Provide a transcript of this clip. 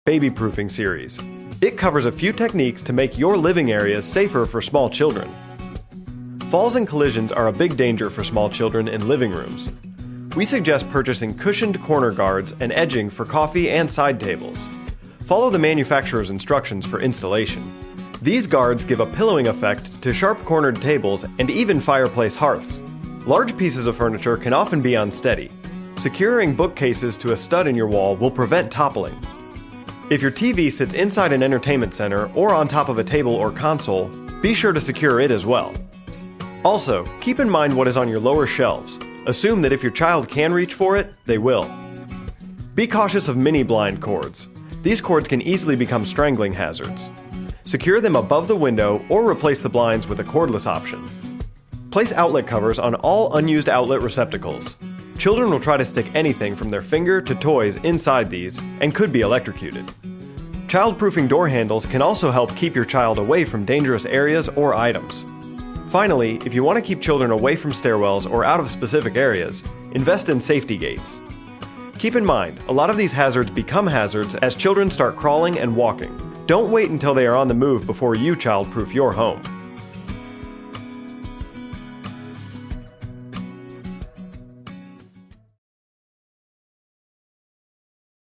baby-proofing series. It covers a few techniques to make your living areas safer for small children. Falls and collisions are a big danger for small children in living rooms. We suggest purchasing cushioned corner guards and edging for coffee and side tables. Follow the manufacturer's instructions for installation. These guards give a pillowing effect to sharp-cornered tables and even fireplace hearths. Large pieces of furniture can often be unsteady. Securing bookcases to a stud in your wall will prevent toppling. If your TV sits inside an entertainment center or on top of a table or console, be sure to secure it as well. Also, keep in mind what is on your lower shelves. Assume that if your child can reach for it, they will. Be cautious of mini blind cords. These cords can easily become strangling hazards. Secure them above the window or replace the blinds with a cordless option. Place outlet covers on all unused outlet receptacles. Children will try to stick anything from their finger to toys inside these and could be electrocuted. Child-proofing door handles can also help keep your child away from dangerous areas or items. Finally, if you want to keep children away from stairwells or out of specific areas, invest in safety gates. Keep in mind, a lot of these hazards become hazards as children start crawling and walking. Don't wait until they are on the move before you child-proof your home.